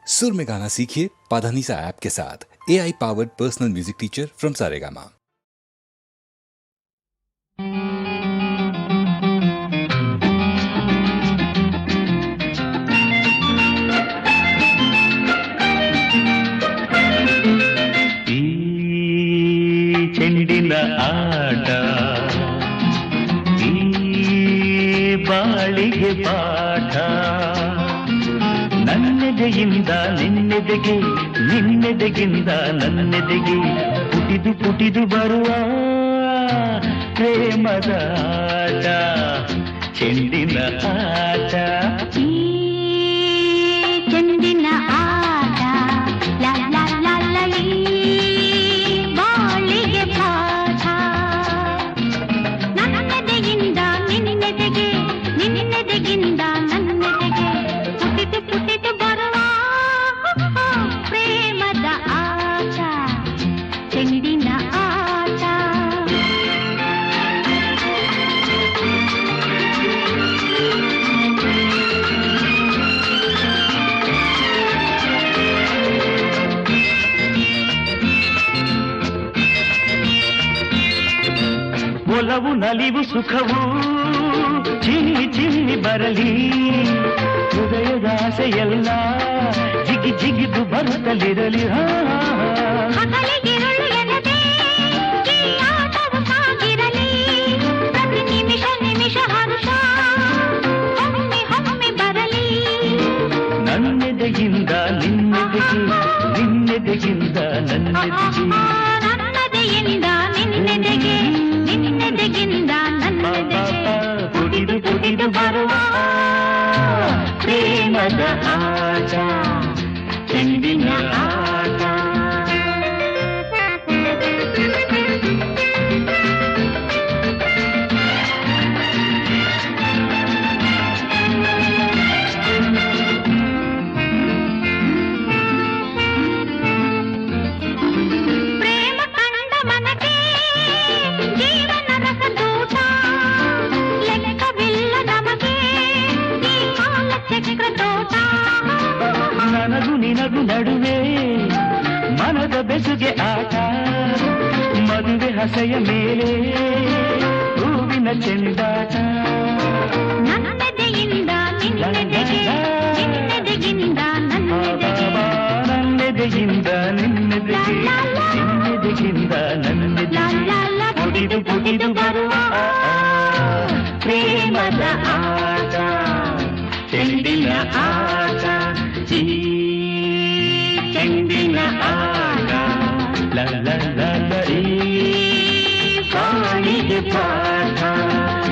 सुर में गाना सीखिए पाधानीसा ऐप के साथ। AI powered personal music teacher from Saregama. ಚೆಂಡಿನ ಆಟ ಈ ಬಾಳಿಗೆ ಪಾಠ ನನ್ನೆದೆಯಿಂದ ನಿನ್ನೆದೆಗೆ ನಿನ್ನೆದೆಗಿಂದ ನನ್ನೆದೆಗೆ ಪುಟಿದು ಪುಟಿದು ಬರುವ ಪ್ರೇಮದ ಆಟ ಚೆಂಡಿನ ಆಟ ಚೆಂಡಿನ ಆಟ ಲಾ ಲಾ ಲಾ ಲಾ ಬಾಳಿಗೆ ಪಾಠ ನನ್ನೆದೆಯಿಂದ ನಿನ್ನೆದೆಗೆ ನಿನ್ನೆದೆಗಿಂದ ನನ್ನೆದೆಗೆ ಪುಟಿದು ಪುಟಿದು ಬರುವ ಪ್ರೇಮದ ಆಟ ಚೆಂಡಿನ ಆಟ. ಒಲವು ನಲಿವು ಸುಖವು ಚಿನ್ನಿ ಚಿನ್ನಿ ಬರಲಿ ಹೃದಯದ ಆಸೆಯೆಲ್ಲ ಜಿಗಿ ಜಿಗಿದು ಬರುತ್ತಲಿರಲಿ. ಹಗಲಿಗಿರುಳು ಎನ್ನದೆ ಈ ಆಟವು ಸಾಗಿರಲಿ ಪ್ರತಿ ನಿಮಿಷ ನಿಮಿಷ ಹರುಷ ಒಮ್ಮೆ ಒಮ್ಮೆ ಬರಲಿ. ನನ್ನೆದೆಗಿಂದ ನಿನ್ನೆದೆಗೆ ನಿನ್ನೆದೆಗಿಂದ ನನ್ನೆದೆಗೆ ನನ್ನದೆಯಿಂದ ನಿನ್ನೆದೆಗೆ ನಿನ್ನೆದೆಗಿಂದ ನನ್ನೆದೆಗೆ ಪುಟಿದು ಪುಟಿದು ಬರುವ ಪ್ರೇಮದ ಆಟ ಚೆಂಡಿನ ಆಟ. ಪ್ರೇಮ ಕಂಡ ಮನಕ್ಕೆ ಜೀವನ ರಸದೂಟ ಲೆಕ್ಕವಿಲ್ಲ ನಮಗೆ ಈ ಕಾಲ ಚಕ್ರ ತೋಟ. ನನಗೂ ನಿನಗೂ ನಡುವೆ ಮನದ ಬೆಸುಗೆ ಆಟ ಮದುವೆ ಹಸೆಯ ಮೇಲೆ ಹೂವಿನ ಚೆಂದಾಟ. ನನ್ನೆದೆಯಿಂದ ನಿನ್ನೆದೆಗೆ ನಿನ್ನೆದೆಗಿಂದ ನನ್ನೆದೆಗೆ ನನ್ನೆದೆಯಿಂದ ನಿನ್ನೆದೆಗೆ ನಿನ್ನೆದೆಗಿಂದ ನನ್ನೆದೆಗೆ ಪುಟಿದು ಪುಟಿದು ಬರುವ ಪ್ರೇಮದ ಆಟ ಚೆಂಡಿನ ಆಟ ಈ ಚೆಂಡಿನ ಆಟ ಲ ಲ ಲ ಲ ಈ ಬಾಳಿಗೆ ಪಾಠ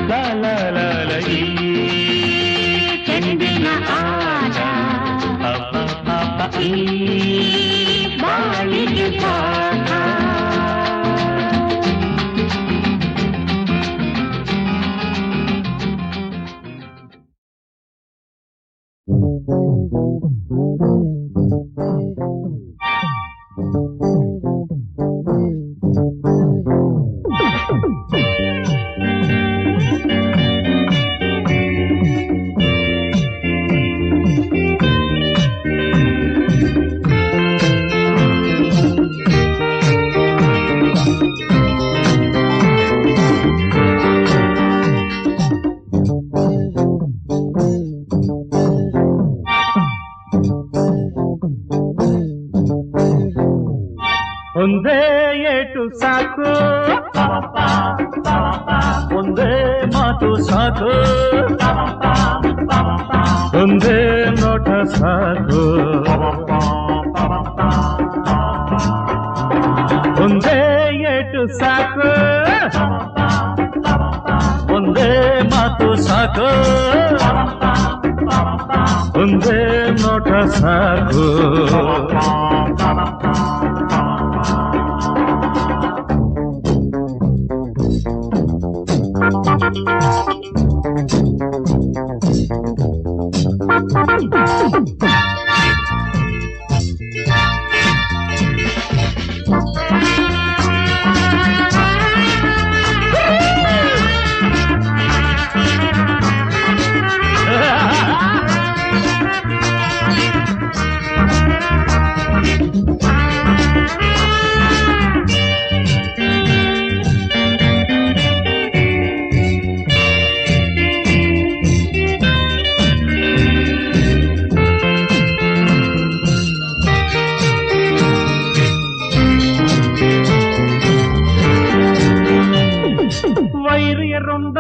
ಲ ಲ ಲ ಲ ಈ ಚೆಂಡಿನ ಆಟ ಅಪ್ಪ ಪಾಪ ಈ ಬಾಳಿಗೆ ಪಾಠ. ಒಂದೇ ಏಟು ಸಾಕು ಒಂದೇ ಮಾತು ಸಾಕು ಒಂದೇ ನೋಟ ಸಾಕು ಒಂದೇ ಏಟು ಸಾಕು ಒಂದೇ ಮಾತು ಸಾಕು ಒಂದೇ ನೋಟ ಸಾಕು.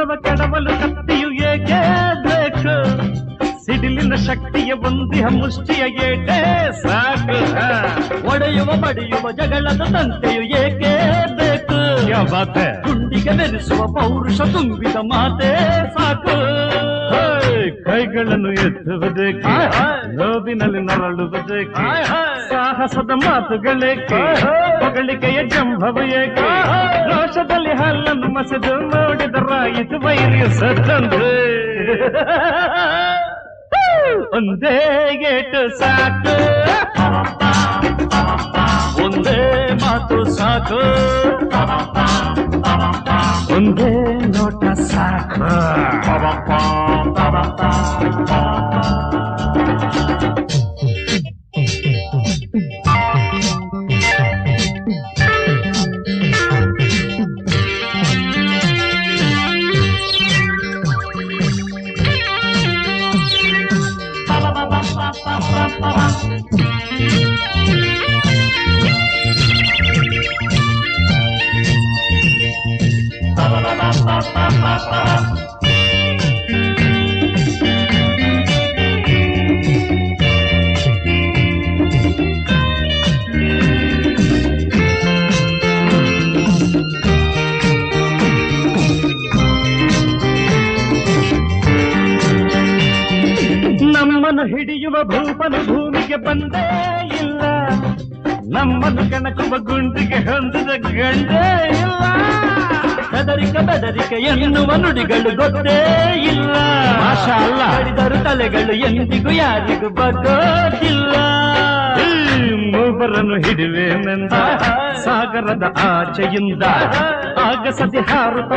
ಬಂಧವ ಕೆಡವಲು ಕತ್ತಿಯು ಏಕೆ ಬೇಕು ಸಿಡಿಲಿನ ಶಕ್ತಿಯ ಬಂದಿಹ ಮುಷ್ಟಿಯ ಏಕೆ ಸಾಕು ಒಡೆಯುವ ಬಡಿಯುವ ಜಗಳದ ತಂತೆಯು ಏಕೆ ಬೇಕು ಗುಂಡಿಗೆ ಬೆರೆಸುವ ಪೌರುಷ ತುಂಬಿದ ಮಾತೆ ಸಾಕು ಕೈಗಳನ್ನು ಎತ್ತುವುದಕ್ಕೆ ನೋವಿನಲ್ಲಿ ನರಳುವುದಕ್ಕೆ ಸಾಹಸದ ಮಾತುಗಳೇಕೆ ಹೊಗಳಿಕೆಯ ಜಂಭವ ಏಕೆ ರೋಷದಲ್ಲಿ ಹಲ್ಲನ್ನು ಮಸೆದು ನೋಡಿದರಾಯಿತು ವೈರ್ಯ ಸತ್ತಂತೆ ಒಂದೇ ಗೇಟು ಸಾಕು ಒಂದೇ ಮಾತು ಸಾಕು ಒಂದೇ ನೋಟ ಸಾಕು ನಮ್ಮನ್ನು ಹಿಡಿಯುವ ಭೂಪನು ಭೂಮಿಗೆ ಬಂದೇ ಇಲ್ಲ ನಮ್ಮನ್ನು ಕಣಕುವ ಗುಂಡಿಗೆ ಹೊಂದಿದ ಗಂಡೇ ಇಲ್ಲ ಬೆದರಿಕೆ ಎನ್ನುವ ನುಡಿಗಳು ಗೊತ್ತೇ ಇಲ್ಲ ಹಿಡಿದರು ತಲೆಗಳು ಎಂದಿಗೂ ಯಾರಿಗೂ ಬಗ್ಗೋದಿಲ್ಲ ಮೂವರನ್ನು ಹಿಡಿವೆನೆಂದ ಸಾಗರದ ಆಚೆಯಿಂದ ಆಗಸದೆ ಹಾರುತ್ತ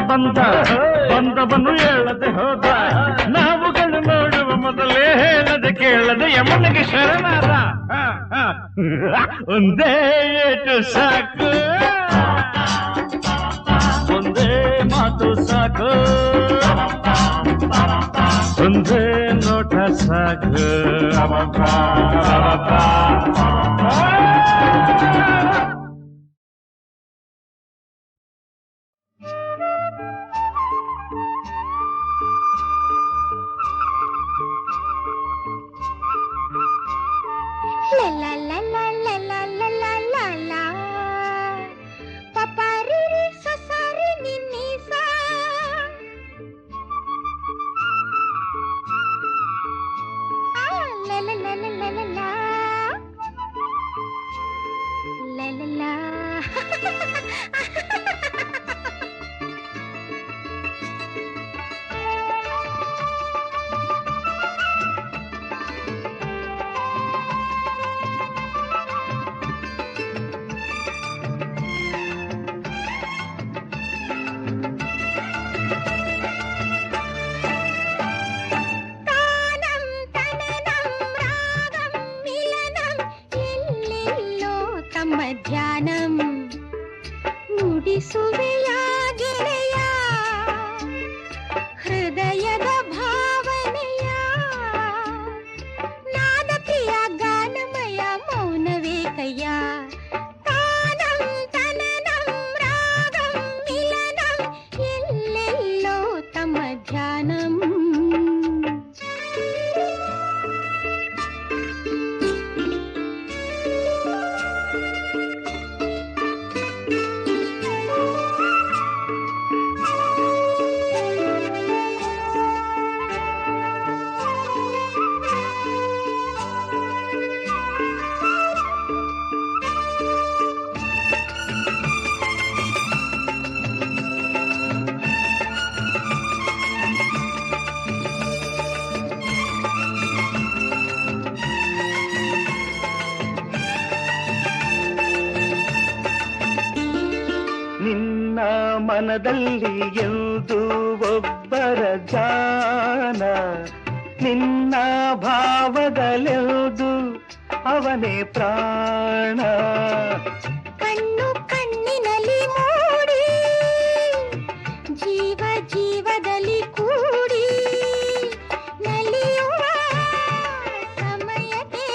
ಬಂದವನು ಹೇಳದೆ ಹೋದ ನಾವುಗಳು ನೋಡುವ ಮೊದಲೇ ಹೇಳದೆ ಕೇಳದೆ ಯಮನಿಗೆ ಶರಣಾದ ಒಂದೇ ಏಟು ಸಾಕು ಒಂದೇ ಮಾತು ಸಾಕು ಒಂದೇ ನೋಟ ಸಾಕು La la la la la la la la la Papa riri sa sa ri ni ni sa La la la la la la la La la la ಧ್ಯಾನಂ ನುಡಿಸುವೆಯ ಗೆಳೆಯ ಹೃದಯದ ಭಾವನೆಯ ನಾದ ಪ್ರಿಯ ಗಾನಮಯ ಮೌನವೇ ಕಯ್ಯ ತಾನಂ ತನನಂ ರಾಗಂ ಮಿಲನಂ ಎಲ್ಲೆಲ್ಲೋ ತಮ್ಮ ಧ್ಯಾನಂ ನಿನ್ನ ಮನದಲ್ಲಿ ಎಂದು ಒಬ್ಬರ ಜಾನ ನಿನ್ನ ಭಾವದಲ್ಲೆಂದು ಅವನೇ ಪ್ರಾಣ ಕಣ್ಣು ಕಣ್ಣಿನಲ್ಲಿ ಮೂಡಿ ಜೀವ ಜೀವದಲ್ಲಿ ಕೂಡಿ ನಲಿಯುವ ಸಮಯಕ್ಕೆ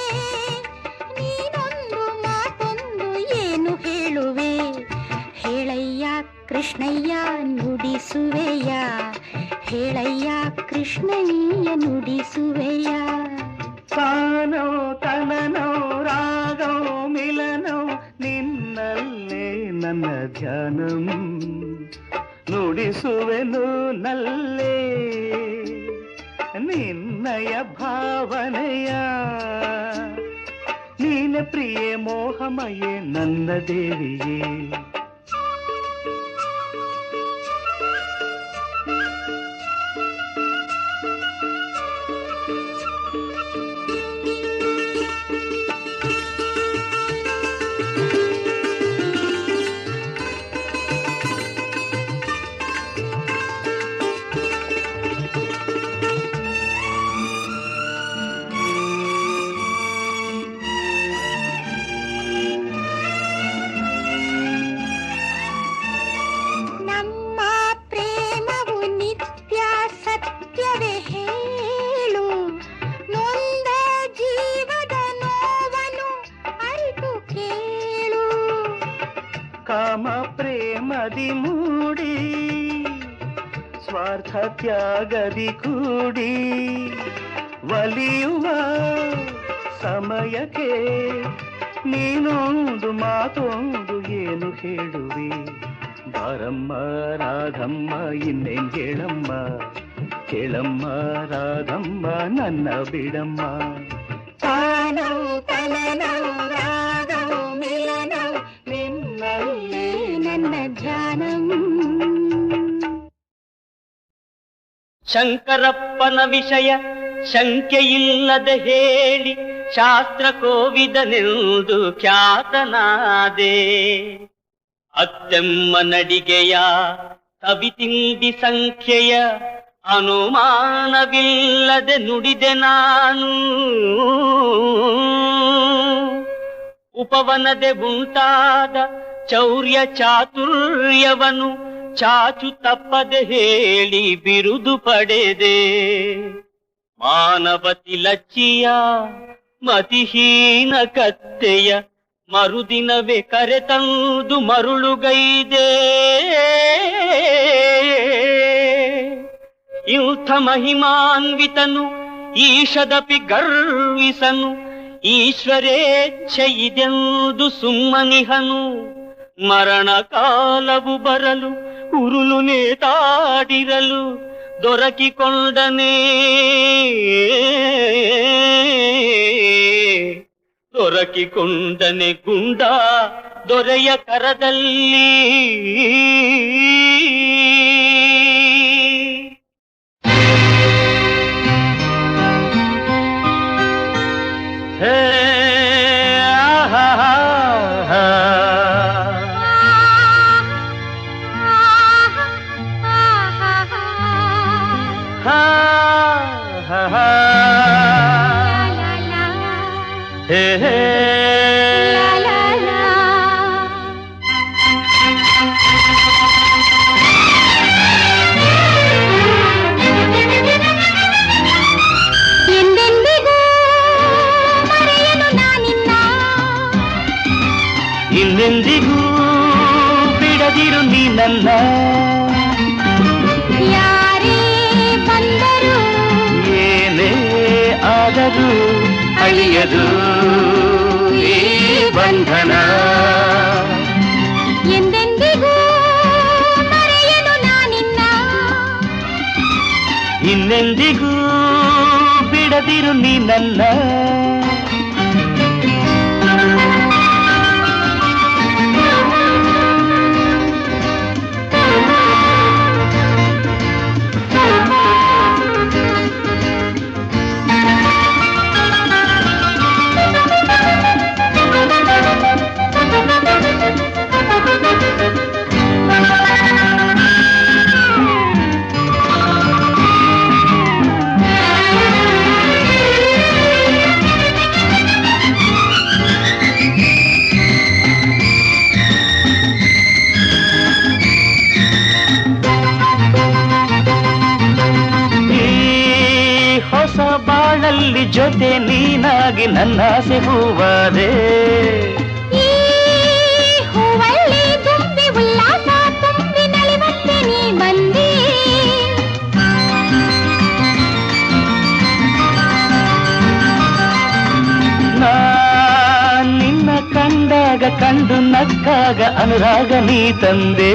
ನೀನೊಂದು ಮಾತೊಂದು ಏನು ಹೇಳುವೆ ಹೇಳಯ್ಯ ಕೃಷ್ಣಯ್ಯ ನುಡಿಸುವೆಯ ಕೃಷ್ಣಯ್ಯ ನುಡಿಸುವೆಯ ತಾನೋ ತನನೋ ರಾಗೋ ಮಿಲನೋ ನಿನ್ನಲ್ಲೇ ನನ್ನ ಧ್ಯಾನಂ ನುಡಿಸುವೆನು ನಲ್ಲೇ ನಿನ್ನಯ ಭಾವನೆಯ ನೀನ ಪ್ರಿಯೆ ಮೋಹಮಯೇ ನನ್ನ ದೇವಿಯೇ ಕಾಮ ಪ್ರೇಮದಿ ಮೂಡಿ ಸ್ವಾರ್ಥ ತ್ಯಾಗದಿ ಕೂಡಿ ಒಲಿಯುವ ಸಮಯಕ್ಕೆ ನೀನೊಂದು ಮಾತೊಂದು ಏನು ಹೇಳುವೆ ಬಾರಮ್ಮ ರಾಧಮ್ಮ ಇನ್ನೇನ್ ಹೇಳಮ್ಮ ಕೇಳಮ್ಮ ರಾಧಮ್ಮ ನನ್ನ ಬಿಡಮ್ಮ ತಾನೋ ತನನೋ ರಾಗೋ ಮಿಲನೋ ನಿನ್ನಲ್ಲೇ ನನ್ನ ಧ್ಯಾನಂ ಶಂಕರಪ್ಪನ ವಿಷಯ ಶಂಕೆಯಿಲ್ಲದೆ ಹೇಳಿ ಶಾಸ್ತ್ರ ಕೋವಿದನೆಂದು ಖ್ಯಾತನಾದೆ. ಅತ್ತೆಮ್ಮ ನಡಿಗೆಯ ಸವಿತಿಂಡಿ ಸಂಖ್ಯೆಯ ಅನುಮಾನವಿಲ್ಲದೆ ನುಡಿದೆ ನಾನು. ಉಪವನದೆ ಉಂಟಾದ ಚೌರ್ಯ ಚಾತುರ್ಯವನು ಚಾಚು ತಪ್ಪದೆ ಹೇಳಿ ಬಿರುದು ಪಡೆದೆ. ಮಾನವತಿ ಲಚ್ಚಿಯ ಮತಿಹೀನ ಕತ್ತೆಯ ಮರುದಿನವೇ ಕರೆತಂದು ಮರುಳುಗೈದೆ. ಇಂಥ ಮಹಿಮಾನ್ವಿತನು ಈಶದಪಿ ಗರ್ವಿಸನು, ಈಶ್ವರೇಚ್ಛೆ ಇದೆಂದು ಸುಮ್ಮನಿಹನು. ಮರಣ ಕಾಲವು ಬರಲು ಉರುಳು ನೇತಾಡಿರಲು ದೊರಕಿಕೊಂಡನೇ ಗುಂಡ ದೊರೆಯ ಕರದಲ್ಲಿ. ಹೇ ಇನ್ನೆಂದಿಗೂ ಬಿಡದಿರು ನೀ ನನ್ನ. ಯಾರೇ ಬಂದರು ಏನೇ ಆದರೂ ಅಳಿಯದು ಈ ಬಂಧನ. ಎಂದೆಂದಿಗೂ ಮರೆಯನು ನಾನಿನ್ನ. ಇನ್ನೆಂದಿಗೂ ಬಿಡದಿರು ನೀ ನನ್ನ. ಬಾಳಲ್ಲಿ ಜೊತೆ ನೀನಾಗಿ ನನ್ನಾಸೆ ಹೂವಾದೆ. ಈ ಹೂವಲ್ಲಿ ತುಂಬಿ ಉಲ್ಲಾಸ ತುಂಬಿ ನಲಿವಂತೆ ನೀ ಬಂದಿ. ಕಂಡು ನಕ್ಕಾಗ ಅನುರಾಗ ನೀ ತಂದೆ.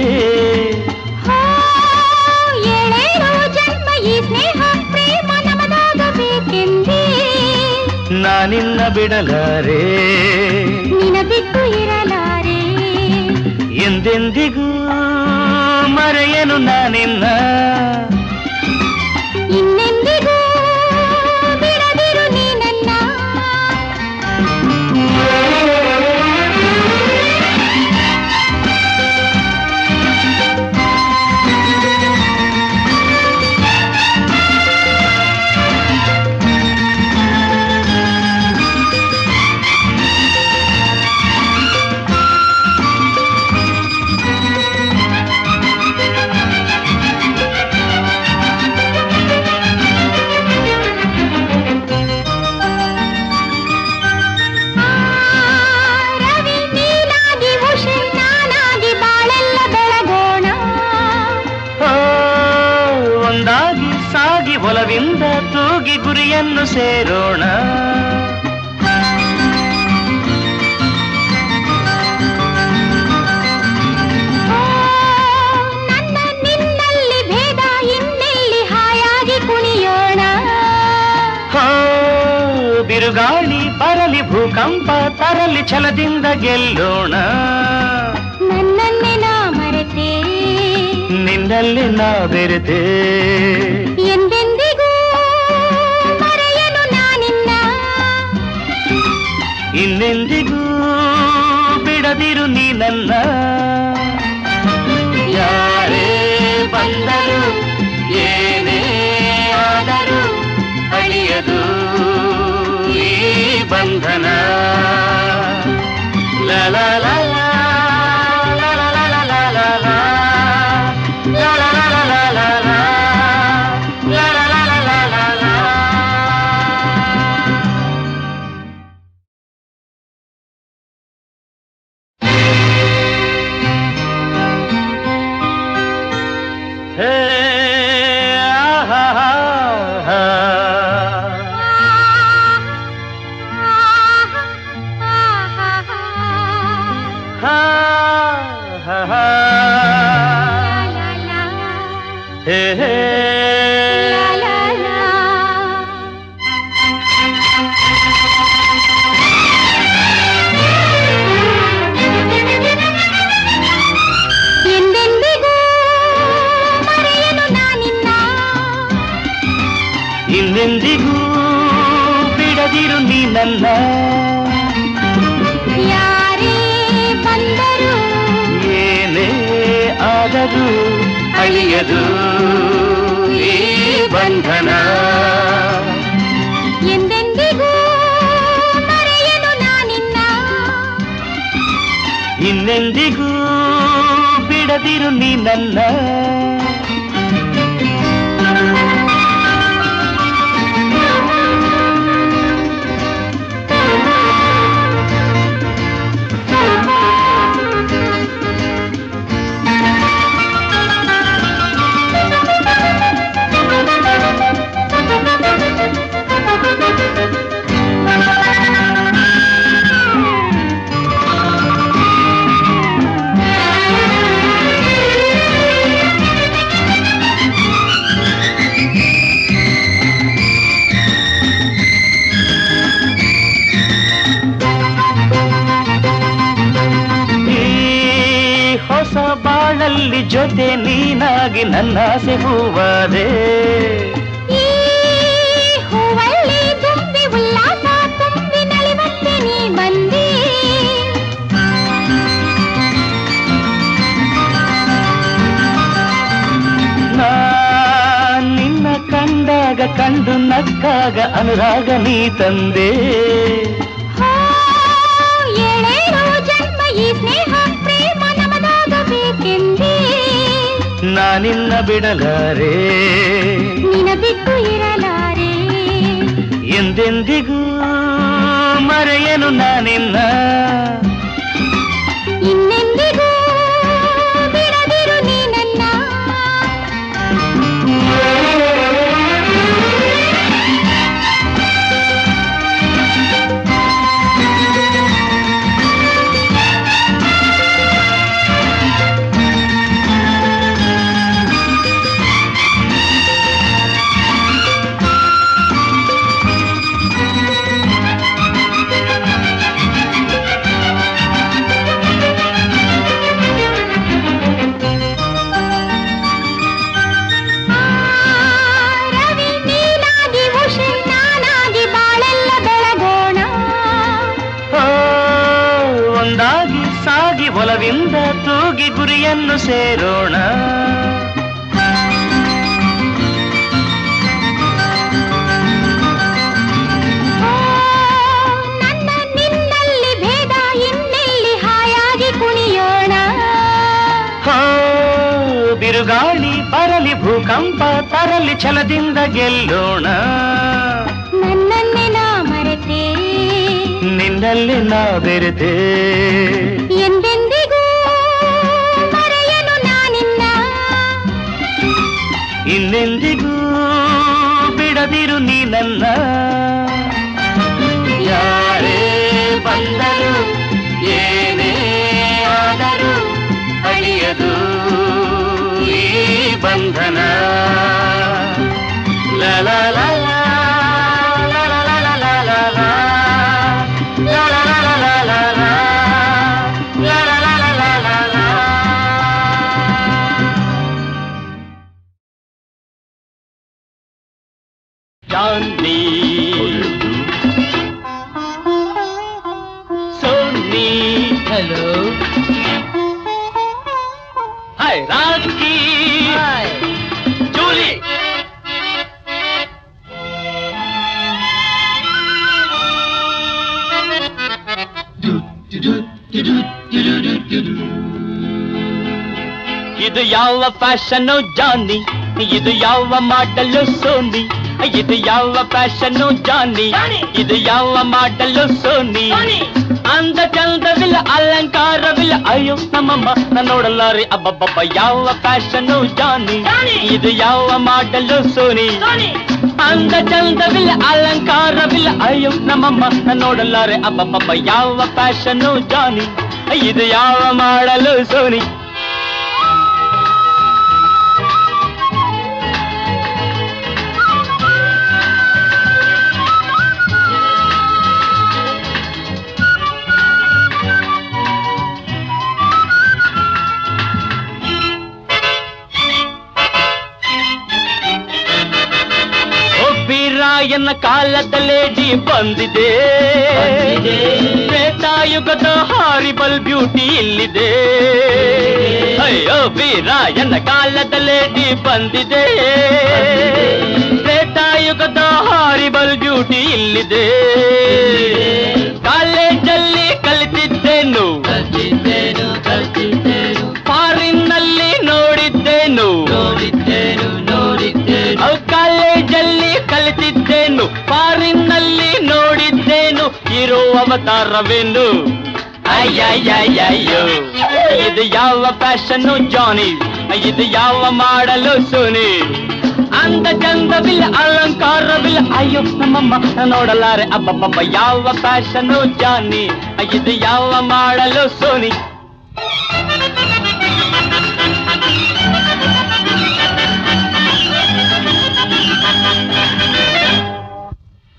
ಹೋ, ಏಳೇಳು ಜನ್ಮ ಈ ಸ್ನೇಹ ಪ್ರೇಮ ನಮದಾಗಬೇಕೆಂದೇ. ನಾನಿನ್ನ ಬಿಡಲಾರೆ, ನಿನ ಬಿಟ್ಟು ಇರಲಾರೆ. ಎಂದೆಂದಿಗೂ ಮರೆಯನು ನಾನಿನ್ನ. ಇನ್ನೆಂದಿಗೂ ಬಿಡದಿರು ನೀ ನನ್ನ. ರವಿ ನೀನಾಗಿ ಉಷೆ ನಾನಾಗಿ ಬಾಳೆಲ್ಲ ಬೆಳಗೋಣ. ಓ, ಒಂದಾಗಿ ಸಾಗಿ ಒಲವಿಂದ ತೂಗಿ ಗುರಿಯನ್ನು ಸೇರೋಣ. ಓ, ನನ್ನ ನಿನ್ನಲ್ಲಿ ಭೇದ ಇನ್ನೆಲ್ಲಿ ಹಾಯಾಗಿ ಕುಣಿಯೋಣ. ಹೋ, ಬಿರುಗಾಳಿ ಬರಲಿ ಭೂಕಂಪ ತರಲಿ ಛಲದಿಂದ ಗೆಲ್ಲೋಣ. ನನ್ನನ್ನೇ ನಾ ಮರೆತೆ ನಿನ್ನಲ್ಲಿ ನಾ ಬೆರೆತೆ. ಎಂದೆಂದಿಗೂ ಮರೆಯನು ನಾನಿನ್ನ. ಇನ್ನೆಂದಿಗೂ ಬಿಡದಿರು ನೀ ನನ್ನ. ಯಾರೇ ಬಂದರು ಏನೇ ಆದರೂ ಅಳಿಯದು ಈ ಬಂಧನ. ಲ ಲ ಲ ಲ, ಲ ಲ ಲ ಲ ಲ ಲ ಲ, ಲ ಲ ಲ ಲ ಲ ಲ ಲ, ಲ ಲ ಲ ಲ ಲ ಲ ಲ. ಹೇ ಆಹಾ ಹಾ ಹಾ ಹಾ ಹೇ ಹೇ ಎಂದೆಂದಿಗೂ ಮರೆಯನು ನಾನಿನ್ನ. ಇನ್ನೆಂದಿಗೂ ಬಿಡದಿರು ನೀ ನನ್ನ. ಯಾರೇ ಬಂದರು ಏನೇ ಆದರೂ ಅಳಿಯದು ಈ ಬಂಧನ. ಎಂದೆಂದಿಗೂ ಮರೆಯನು ನಾನಿನ್ನ. ಇನ್ನೆಂದಿಗೂ ಬಿಡದಿರು ನೀ ನನ್ನ. ಹೊಸ ಬಾಳಲ್ಲಿ ಜೊತೆ ನೀನಾಗಿ ನನ್ನಾಸೆ ಹೂವಾದೆ. ಈ ಹೂವಲ್ಲಿ ತುಂಬಿ ಉಲ್ಲಾಸ ತುಂಬಿ ನಲಿವಂತೆ ನೀ ಬಂದಿ. ನಾ ನಿನ್ನ ಕಂಡಾಗ ಕಂಡು ನಕ್ಕಾಗ ಅನುರಾಗ ನೀ ತಂದೆ. ಹೋ, ಏಳೇಳು ಜನ್ಮ ಈ ಸ್ನೇಹ ಪ್ರೇಮ ನಮದಾಗಬೇಕೆಂದೇ. ನಾನಿನ್ನ ಬಿಡಲಾರೆ, ನಿನ ಬಿಟ್ಟು ಇರಲಾರೆ. ಎಂದೆಂದಿಗೂ ಮರೆಯನು ನಾನಿನ್ನ. ಇನ್ನೆಂದಿಗೂ ಬಿಡದಿರು ನೀ ನನ್ನ. ಒಲವಿಂದ ತೂಗಿ ಗುರಿಯನ್ನು ಸೇರೋಣ. ನನ್ನ ನಿನ್ನಲ್ಲಿ ಭೇದ ಇನ್ನೆಲ್ಲಿ ಹಾಯಾಗಿ ಕುಣಿಯೋಣ. ಬಿರುಗಾಳಿ ಬರಲಿ ಭೂಕಂಪ ತರಲಿ ಛಲದಿಂದ ಗೆಲ್ಲೋಣ. ನನ್ನನ್ನೇ ನಾ ಮರೆತೆ ನಿನ್ನಲ್ಲಿ ನಾ ಬೆರೆತೆ ಎಂದೆಂದಿಗೂ ಮರೆಯನು ನಾನಿನ್ನ. ಇನ್ನೆಂದಿಗೂ ಬಿಡದಿರು ನೀ ನನ್ನ. ಯಾರೇ ಬಂದರು ಏನೇ ಆದರೂ ಅಳಿಯದು ಈ ಬಂಧನ. ಲಲ ಲಲ Johnny, Sony, hello. Hi, Rocky. Hi, Julie. ಇದು ಯಾವ ಫ್ಯಾಷನ್ ಜಾನಿ, ಇದು ಯಾವ ಮಾಡಲು ಸೋನಿ, ಇದು ಯಾವ ಫ್ಯಾಷನ್ ಜಾನಿ, ಇದು ಯಾವ ಮಾಡಲು ಸೋನಿ. ಅಂದ ಚಂದವಿಲ್ಲ ಅಲಂಕಾರವಿಲ್ಲ ಅಯ್ಯೋ ನಮ್ಮಮ್ಮ ನಾನು ನೋಡಲಾರೆ ಅಬ್ಬಬ್ಬಬ್ಬ. ಯಾವ ಫ್ಯಾಷನ್ ಜಾನಿ, ಇದು ಯಾವ ಮಾಡಲು ಸೋನಿ. ಅಂದ ಚಂದವಿಲ್ಲ ಅಲಂಕಾರವಿಲ್ಲ ಅಯ್ಯೋ ನಮ್ಮಮ್ಮ ನಾನು ನೋಡಲಾರೆ ಅಬ್ಬಬ್ಬಬ್ಬ. ಯಾವ ಫ್ಯಾಷನ್ ಜಾನಿ, ಇದು ಯಾವ ಮಾಡಲು ಸೋನಿ. ರಾಯನ ಕಾಲದ ಲೇಡಿ ಬಂದಿದೆ, ತ್ರೇತಾಯುಗದ ಹಾರಿಬಲ್ ಬ್ಯೂಟಿ ಇಲ್ಲಿದೆ. ಅಯ್ಯೋ ವೀರಾಯನ ಕಾಲದ ಲೇಡಿ ಬಂದಿದೆ, ತ್ರೇತಾಯುಗದ ಹಾರಿಬಲ್ ಬ್ಯೂಟಿ ಇಲ್ಲಿದೆ. ಕಾಲೇಜಲ್ಲಿ ಕಲಿತಿದ್ದೇನು, ಫಾರಿನ್ನಲ್ಲಿ ನೋಡಿದ್ದೇನು, ಕಾಲೇಜಲ್ಲಿ ಕಲಿತಿದ್ದೇನು, ಫಾರಿನ್ನಲ್ಲಿ ನೋಡಿದ್ದೇನು. ಇರೋ ಅವತಾರವೇನು ಅಯ್ಯಯ್ಯಯ್ಯೋ. ಇದು ಯಾವ ಫ್ಯಾಷನ್ ಜಾನಿ, ಇದು ಯಾವ ಮಾಡಲು ಸೋನಿ. ಅಂದ ಚಂದವಿಲ್ಲ ಅಲಂಕಾರವಿಲ್ಲ ಅಯ್ಯೋ ನಮ್ಮಮ್ಮ ನೋಡಲಾರೆ ಅಬ್ಬಬ್ಬಬ್ಬ. ಯಾವ ಫ್ಯಾಷನ್ ಜಾನಿ, ಇದು ಯಾವ ಮಾಡಲು ಸೋನಿ.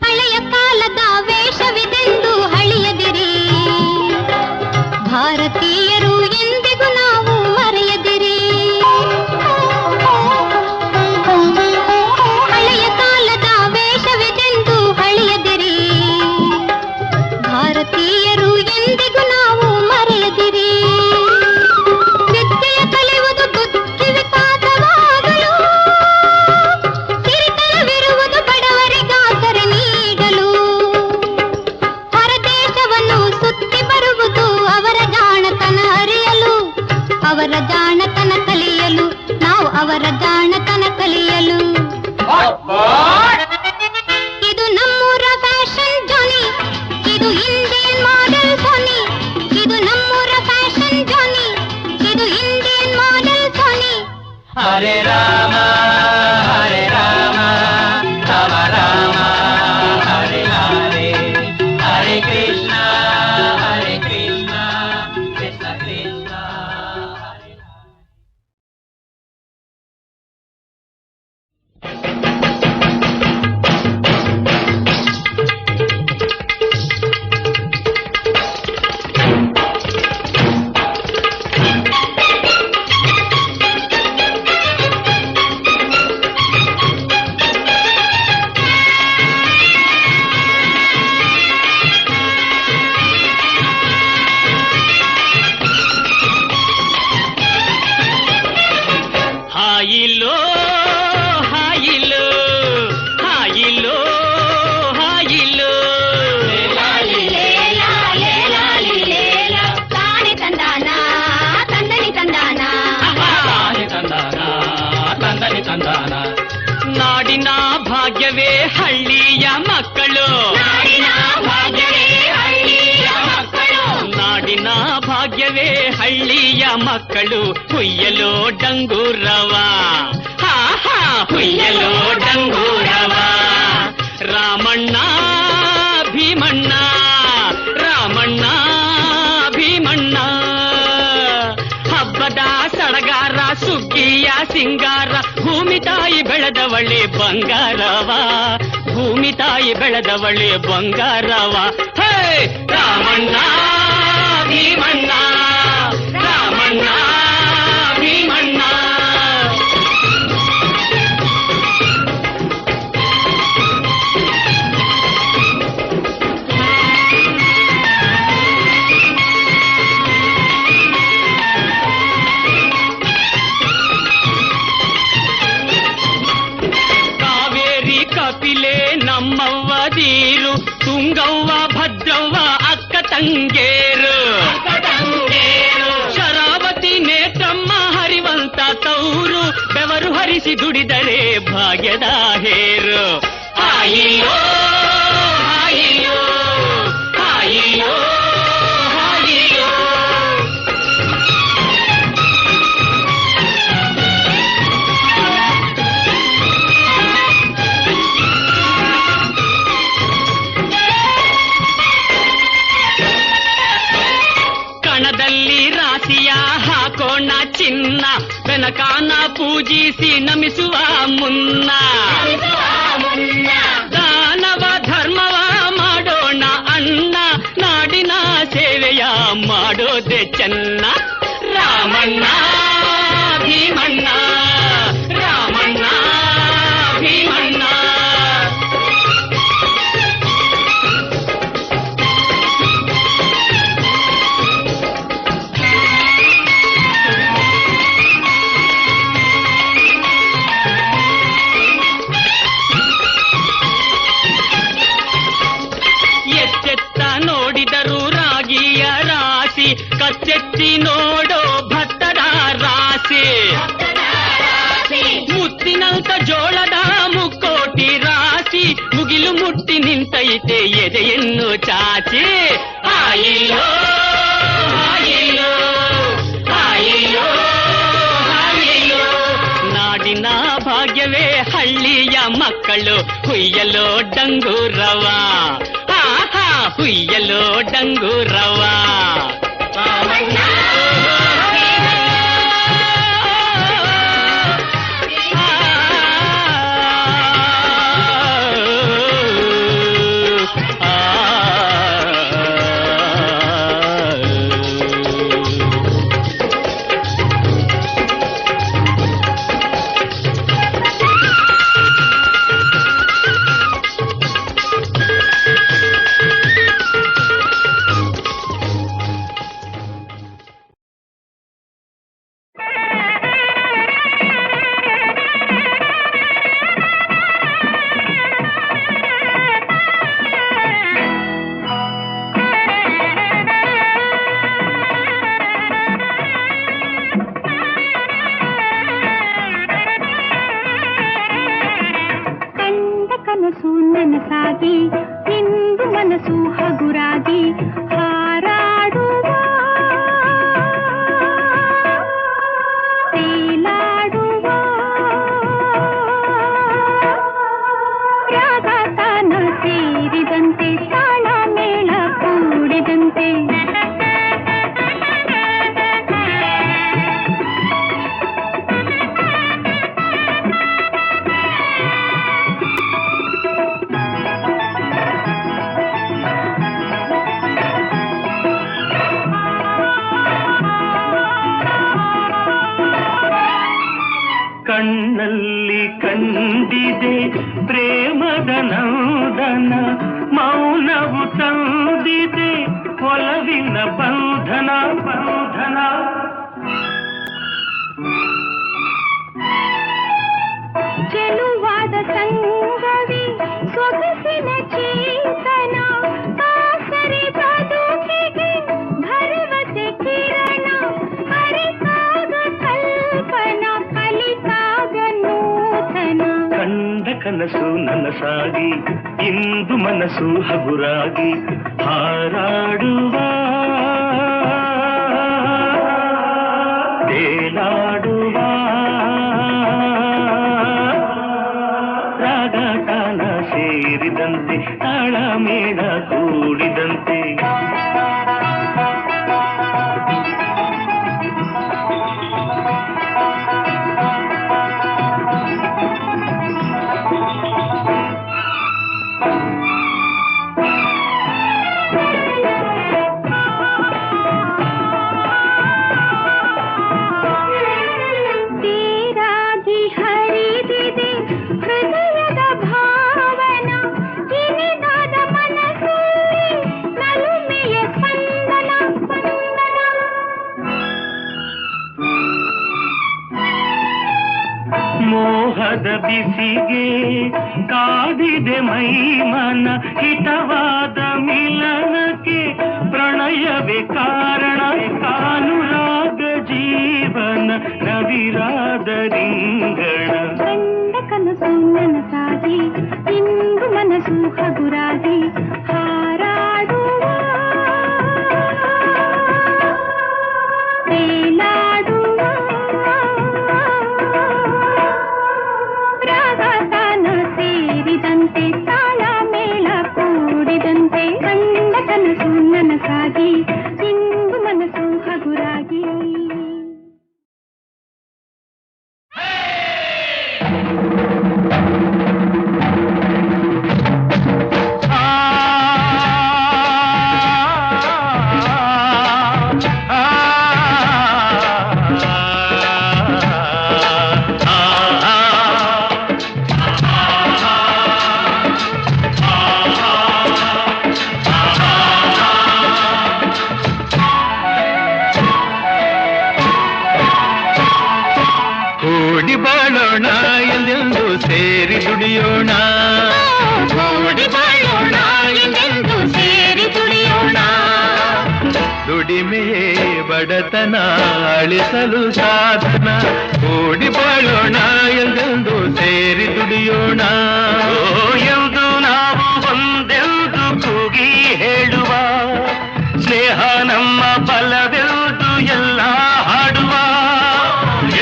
ಹಳೆಯ ಕಾಲದ ವೇಷವಿದೆಂದು ಹಳಿಯದಿರಿ, ಭಾರತೀಯರು ಎಂದಿಗೂ ನಾವು ಮರೆಯದಿರಿ. ಹಳೆಯ ಕಾಲದ ವೇಷವಿದೆಂದು ಹಳಿಯದಿರಿ, ಭಾರತೀಯರು ಎಂದಿಗೂ ನಾವು ಮರೆಯದಿರಿ. ವಿದ್ಯೆಯ ಕಲಿಯುವುದು ಬುದ್ಧಿ ವಿಕಾಸವಾಗಲು, ಸಿರಿತನವಿರುವುದು ಬಡವರಿಗಾಸರೆ ನೀಡಲು. ಹೊರದೇಶವನ್ನು ಸುತ್ತಿ ಬರುವುದು ಅವರ ಜಾಣತನ ಅರಿಯಲು, ಅವರ ಜಾಣತನ ಕಲಿಯಲು, ನಾವು ಅವರ ಜಾಣತನ ಕಲಿಯಲು. ಇದು ನಮ್ಮೂರ ಫ್ಯಾಷನ್ ಜಾನಿ, ಇದು ಇಂಡಿಯನ್ ಮಾಡೆಲ್ ಸೋನಿ. ಇದು ನಮ್ಮೂರ ಫ್ಯಾಷನ್ ಜಾನಿ, ಇದು ಇಂಡಿಯನ್ ಮಾಡೆಲ್ ಸೋನಿ. ಹರೇ ರಾಮ ಹರೇ ರಾಮ ರಾಮ ರಾಮ ಹರೇ ಹರೇ, ಹರೇ ಕೃಷ್ಣ ಕೃಷ್ಣ ಕೃಷ್ಣ ಹರೇ. ಭಾಗ್ಯವೇ ಹಳ್ಳಿಯ ಮಕ್ಕಳು, ನಾಡಿನ ಭಾಗ್ಯವೇ ಹಳ್ಳಿಯ ಮಕ್ಕಳು. ಹುಯ್ಯಲೋ ಡಂಗೂರವ, ಹಾ ಹಾ ಹುಯ್ಯಲೋ ಡಂಗೂರವ. ರಾಮಣ್ಣ ಭೀಮಣ್ಣ, ರಾಮಣ್ಣ ಭೀಮಣ್ಣ. ಹಬ್ಬದ ಸಡಗಾರ ಸುಗ್ಗಿಯ ಸಿಂಗಾರ, ಭೂಮಿ ತಾಯಿ ಬೆಳೆದವಳೆ ಬಂಗಾರವ, ಭೂಮಿ ತಾಯಿ ಬೆಳೆದವಳೆ ಬಂಗಾರವ. ಹೇ ರಾಮಣ್ಣ ಭೀಮಣ್ಣ, ರಾಮಣ್ಣ ಭೀಮಣ್ಣ. ಕಾವೇರಿ ಕಪಿಲೆ ನಮ್ಮವ್ವದೀರು, ತುಂಗವ್ವ ಭದ್ರವ್ವ ಅಕ್ಕ ತಂಗೇರು. ಶರಾವತಿ ನೇತ್ರಮ್ಮ ಹರಿವಂತ ತೌರು, ಬೆವರು ಹರಿಸಿ ದುಡಿದರೆ ಭಾಗ್ಯದ ಹೇರು. ಹಾಯಿಯೋ ಹಾಯಿಯೋ ಹಾಯಿಯೋ ಹಾಯಿಯೋ. ಕಣದಲ್ಲಿ ರಾಶಿಯ ಹಾಕೋಣ ಚಿನ್ನ, ಬೆನಕಾನ ಪೂಜಿಸಿ ನಮಿಸುವ ಮುನ್ನ. ದಾನವ ಧರ್ಮವ ಮಾಡೋಣ ಅಣ್ಣ, ನಾಡಿನ ಸೇವೆಯ ಮಾಡೋದೆ ಚೆನ್ನ. ರಾಮಣ್ಣ ಭೀಮಣ್ಣ, ರಾಮಣ್ಣ ಭೀಮಣ್ಣ. ನೋಡಿದರು ರಾಗಿಯ ರಾಶಿ, ಕಚ್ಚೆತ್ತಿ ನೋಡೋ ಭತ್ತದ ರಾಶಿ. ಮುತ್ತಿನಂತ ಜೋಳದ ಮುಕ್ಕೋಟಿ ರಾಶಿ, ಮುಗಿಲು ಮುಟ್ಟಿ ನಿಂತೈತೆ ಎದೆಯನ್ನು ಚಾಚಿ. ಆಯಿಯೋ ಆಯಿಯೋ ಆಯಿಯೋ ಆಯಿಯೋ. ನಾಡಿನ ಭಾಗ್ಯವೇ ಹಳ್ಳಿಯ ಮಕ್ಕಳು, ಹುಯ್ಯಲೋ ಡಂಗೂರವ, ಹುಯ್ಯಲೋ ಡಂಗೂರವ. ಕನಸು ನನಸಾಗಿ ನಿಂದು ಮನಸ್ಸು ಹಗುರಾಗಿ ಹಾರಾಡುವ ತೇಲಾಡುವ ರಾಗ ತಾನ ಸೇರಿದಂತೆ ತಾಳ ಮೇಳ ಕೂಡಿದಂತೆ ಕಣ್ಣಲ್ಲಿ ಕಂಡಿದೆ ಪ್ರೇಮದ ನಂದನ, ಮೌನವು ತಂದಿದೆ ಒಲವಿನ ಬಂಧನ ಬಂಧನ. ಚೆಲುವಾದ ಸಂಗವಿ ಸೊಗಸಿನ ಚೇತನ, ಕಾಸರಿ ಬದುಕಿಗೆ ಭರವಸೆ ಕಿರಣ, ಅರಿತಾಗ ಕಲ್ಪನಾ ಕಲಿತಾಗ ನೂತನ. ಕಂಡ ಕನಸು ನನಸಾಗಿ ಇಂದು ಮನಸ್ಸು ಹಗುರಾಗಿ ಹಾರಾಡುವ ತೇಲಾಡುವ ರಾಗ ತಾನ ಸೇರಿದಂತೆ ತಾಳ ಮೇಳ ಕೂಡಿದಂತೆ ಮೋಹದ ಬಿಸಿಗೆ ಕಾದಿದೆ ಮೈಮನ ಹಿತವಾದ ಮಿಲನಕ್ಕೆ ಪ್ರಣಯವೇ ಕಾರಣ ಕಾನುರಾಗ ಜೀವನ ನವಿರಾದ ರಿಂಗಣ ಕಂಡ ಕನಸು ನನಸಾಗಿ ಇಂದು ಮನಸ್ಸು ಹಗುರಾಗಿ ಹಾರಾಡುವ ತೇಲಾಡುವ ರಾಗ ತಾನ ಸೇರಿದಂತೆ ತಾಳ ಮೇಳ ಕೂಡಿದಂತೆ ಕಂಡ ಕನಸು ನನಸಾಗಿ ಇಂದು ಮನಸ್ಸು ಹಗುರಾಗಿ ಕೂಡಿ ಬಾಳೋಣ ಎಲ್ಲೆಂದು ಸೇರಿ ದುಡಿಯೋಣ ಕೂಡಿ ಬಾಳೋಣ ಎಂದೆಂದು ಸೇರಿ ದುಡಿಯೋಣ ದುಡಿಮೆಯೇ ಬಡತನ ಅಳಿಸಲು ಸಾಧನ ಕೂಡಿ ಬಾಳೋಣ ಎಲ್ಲೆಂದು ಸೇರಿ ದುಡಿಯೋಣ ಎಂದು ನಾವು ಒಂದೆಂದು ಕೂಗಿ ಹೇಳುವ ಸ್ನೇಹ ನಮ್ಮ ಬಲವೆಂದು ಎಲ್ಲ ಹಾಡುವ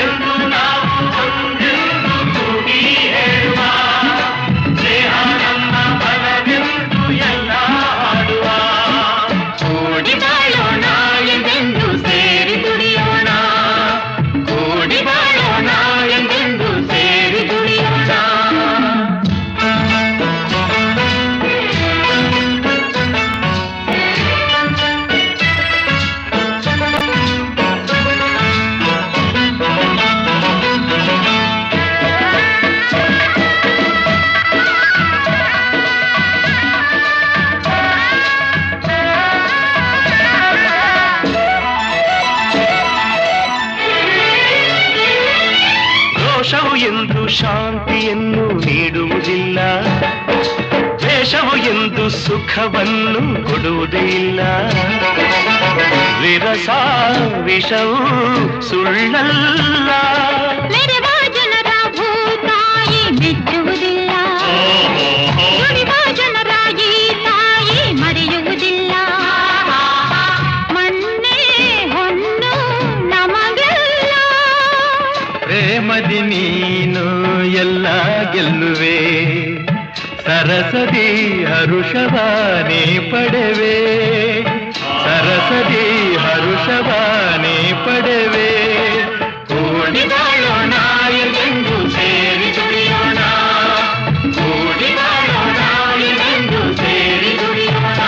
ಎಂದು ನಾವು ಒಂದೆಂದು ಕೂಗಿ ಹೇಳುವ ಸ್ನೇಹ ನಮ್ಮ ಬಲವೆಂದು ಎಲ್ಲ ಹಾಡುವ ಕೂಡಿ ಬಾಳೋಣ ಎಂದೆಂದು ಸೇರಿ ದುಡಿಯೋಣ ಕೂಡಿ ಬಾಳೋಣ ಎಂದೆಂದು ಸೇರಿ ದುಡಿಯೋಣ ದೋಷವು ಎಂದು ಶಾಂತಿಯನ್ನು ನೀಡುವುದಿಲ್ಲ ದ್ವೇಷವು ಎಂದು ಸುಖವನ್ನು ಕೊಡುವುದೇ ಇಲ್ಲ ವಿರಸ ವಿಷವು ಸುಳ್ಳಲ್ಲ ಮೆರೆವ ಜನರ ಭೂತಾಯಿ ಮೆಚ್ಚುವುದಿಲ್ಲ ನುಡಿವ ಜನರ ಈ ತಾಯಿ ಮರೆಯುವುದಿಲ್ಲ ಮಣ್ಣೆ ಹೊನ್ನು ನಮಗೆಲ್ಲ ಪ್ರೇಮದಿ ನೀನು ಎಲ್ಲ ಗೆಲ್ಲುವೆ ಸರಸದಿ ಹರುಷವಾನೇ ಪಡೆವೆ ಸರಸದಿ ಹರುಷವಾನೇ ಪಡೆವೆ ಕೂಡಿ ಬಾಳೋಣ ಎಂದು ಸೇರಿ ದುಡಿಯೋಣ ಕೂಡಿ ಬಾಳೋಣ ಎಂದು ಸೇರಿ ದುಡಿಯೋಣ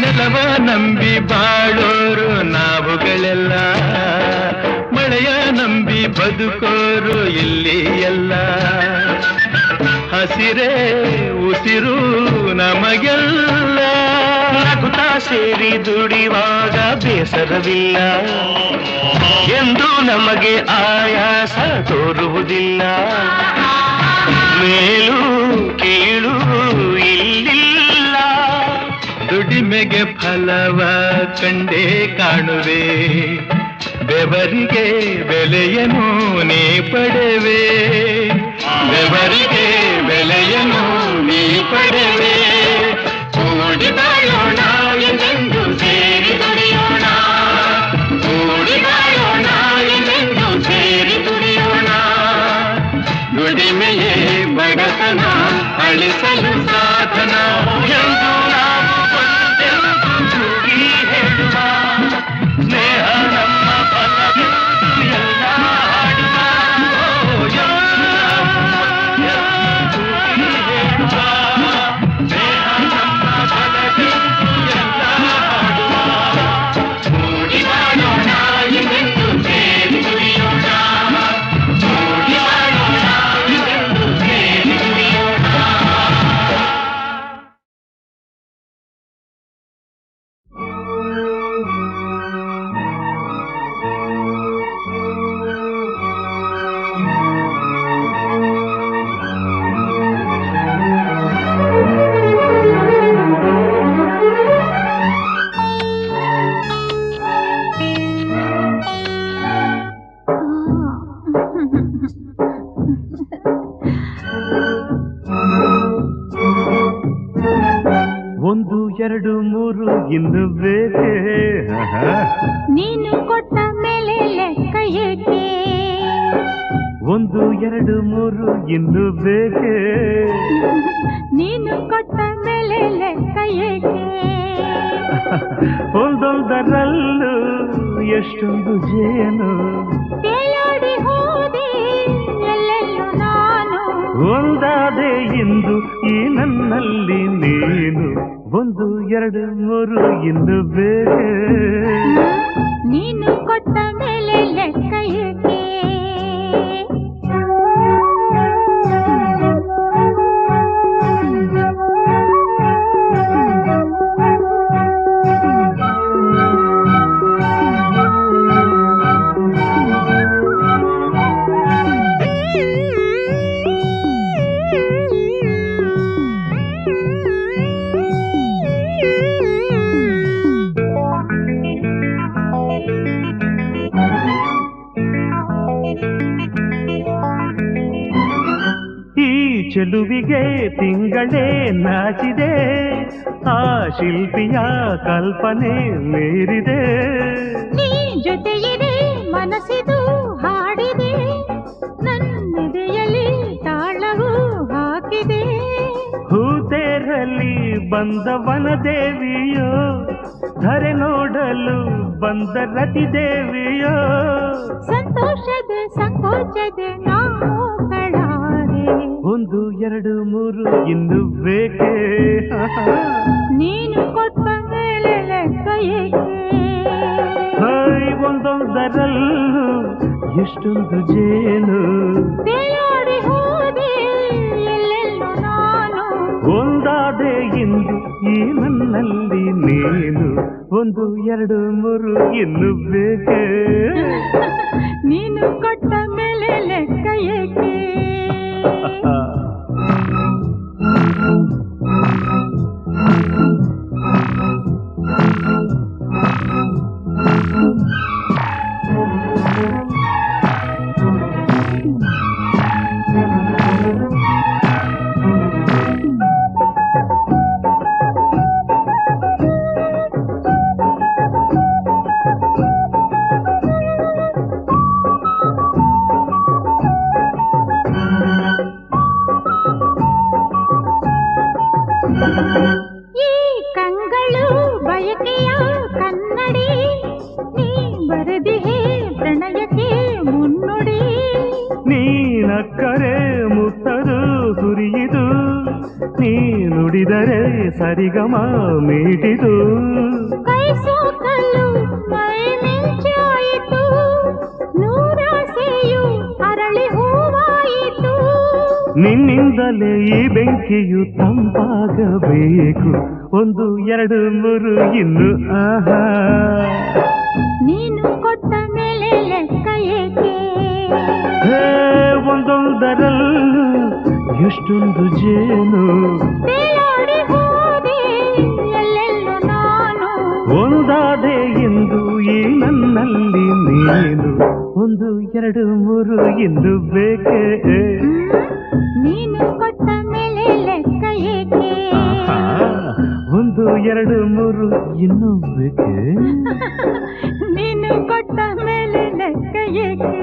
ನೆಲವ ನಂಬಿ ಬಾಳೋರು ನಾವುಗಳೆಲ್ಲ ಮಳೆಯ ನಂಬಿ ಬದುಕೋರು ಇಲ್ಲಿ ಎಲ್ಲ ಹಸಿರೇ ಉಸಿರು ನಮಗೆಲ್ಲ ನಗುತ್ತಾ ಸೇರಿ ದುಡಿವಾಗ ಬೇಸರವಿಲ್ಲ ಎಂದು ನಮಗೆ ಆಯಾಸ ತೋರುವುದಿಲ್ಲ ಮೇಲು ಕೀಳು ಇಲ್ಲಿಲ್ಲ ದುಡಿಮೆಗೆ ಫಲವ ಕಂಡೇ ಕಾಣುವೆ ಬೆವರಿಗೆ ಬೆಲೆಯನ್ನು ನೀ ಪಡೆವೆ ಬೆವರಿಗೆ ಬೆಲೆಯನ್ನು ನೀ ಪಡೆವೆ ಕೂಡಿ ಬಾಳೋಣ ಎಂದೆಂದು ಸೇರಿ ದುಡಿಯೋಣ ಕೂಡಿ ಬಾಳೋಣ ಎಂದೆಂದು ಸೇರಿ ದುಡಿಯೋಣ ದುಡಿಮೆಯೇ ಬಡತನ ಅಳಿಸಲು ಸಾಧನ ಎಂದು ನಾವು ಒಂದೆಂದು ಕೂಗಿ ಹೇಳುವ ಸ್ನೇಹ ನಮ್ಮ ಫಲವೆಂದು ಎಲ್ಲ ಹಾಡುವ ಕೂಗಿ ಹೇಳುವ ಸ್ನೇಹ ನಮ್ಮ ಫಲವೆಂದು ಎಲ್ಲ ಹಾಡುವ ಕೂಡಿ ಮಾಡೋಣ ಎಂದೆಂದು ಸೇರಿ ದುಡಿಯೋಣ ಕೂಡಿ ಮಾಡೋಣ ಎಂದೆಂದು ಸೇರಿ ದುಡಿಯೋಣ. ಒಂದು ಎರಡು ಮೂರು ಇನ್ನು ಬೇಕೆ ನೀನು ಕೊಟ್ಟ ಮೇಲೆ ಲೆಕ್ಕ ಏಕೆ ಒಂದು ಎರಡು ಮೂರು ಇನ್ನು ಬೇಕೆ ನೀನು ಕೊಟ್ಟ ಮೇಲೆ ಲೆಕ್ಕ ಏಕೆ ಒಂದೊಂದರಲ್ಲೂ ಎಷ್ಟೊಂದು ಜೇನು ತೇಲಾಡಿ ಹೋದೆ ಎಲ್ಲೆಲ್ಲೂ ನಾನು ಒಂದಾದೆ ಇಂದು ಈ ನನ್ನಲ್ಲಿ ನೀನು ಒಂದು ಎರಡು ಮೂರು ಇನ್ನು ಬೇಕೆ ನೀನು ಕೊಟ್ಟ ಮೇಲೆ ಲೆಕ್ಕ ಏಕೆ ಚೆಲುವಿಗೆ ತಿಂಗಳೇ ನಾಚಿದೆ ಆ ಶಿಲ್ಪಿಯ ಕಲ್ಪನೆ ಮೀರಿದೆ ನೀ ಜೊತೆಯಿದೆ ಮನಸ್ಸಿದು ಹಾಡಿದೆ ನನ್ನೆದೆಯಲ್ಲಿ ತಾಳವು ಹಾಕಿದೆ ಹೂತೇರಲ್ಲಿ ಬಂದ ವನದೇವಿಯೋ ಧರೆ ನೋಡಲು ಬಂದ ರತಿದೇವಿಯೋ ಸಂತೋಷದ ಸಂಕೋಚದ ನಾವುಗಳಾರೆ ಒಂದು ಎರಡು ಮೂರು ಇನ್ನು ಬೇಕೆ ನೀನು ಕೊಟ್ಟ ಮೇಲೆ ಲೆಕ್ಕ ಏಕೆ ಒಂದೊಂದರಲ್ಲೂ ಎಷ್ಟೊಂದು ಜೇನು ತೇಲಾಡಿ ಹೋದೆ ಎಲ್ಲೆಲ್ಲೂ ನಾನು ಒಂದಾದೆ ಇಂದು ಈ ನನ್ನಲ್ಲಿ ನೀನು ಒಂದು ಎರಡು ಮೂರು ಇನ್ನು ಬೇಕೆ ನೀನು ಕೊಟ್ಟ ಮೇಲೆ ಲೆಕ್ಕ ಏಕೆ ಈ ಕಂಗಳು ಬಯಕೆಯ ಕನ್ನಡಿ ನೀ ಬರೆದಿಹೆ ಪ್ರಣಯಕ್ಕೆ ಮುನ್ನುಡಿ ನೀನಕ್ಕರೆ ಮುತ್ತದು ಸುರಿಯಿದು ನೀ ನುಡಿದರೆ ಸರಿಗಮ ಮೀಟಿದು ಕೈ ಸೋಕಲು ಮೈ ಮಿಂಚಾಯಿತು ನೂರಾಸೆಯು ನಿನ್ನಿಂದಲೇ ಈ ಬೆಂಕಿಯು ತಂಪಾಗಬೇಕು. 1 2 3 ಇನ್ನು ಆಹಾ. ನೀನು ಕೊಟ್ಟ ಮೇಲೆ ಲೆಕ್ಕ ಏಕೆ? ಒಂದೊಂದರಲ್ಲೂ ಎಷ್ಟೊಂದು ಜೇನು. ತೇಲಾಡಿ ಹೋದೆ ಎಲ್ಲೆಲ್ಲೂ ನಾನು. ಒಂದಾದೆ ಎಂದು ಈ ನನ್ನಲ್ಲಿ ನೀನು. 1 2 3 ಇನ್ನು ಬೇಕೆ? ನೀನು ಕೊಟ್ಟ ಮೇಲೆ ಲೆಕ್ಕ ಏಕೆ? 1 2 3 ಇನ್ನು ಬೇಕೆ? ನೀನು ಕೊಟ್ಟ ಮೇಲೆ ಲೆಕ್ಕ ಏಕೆ?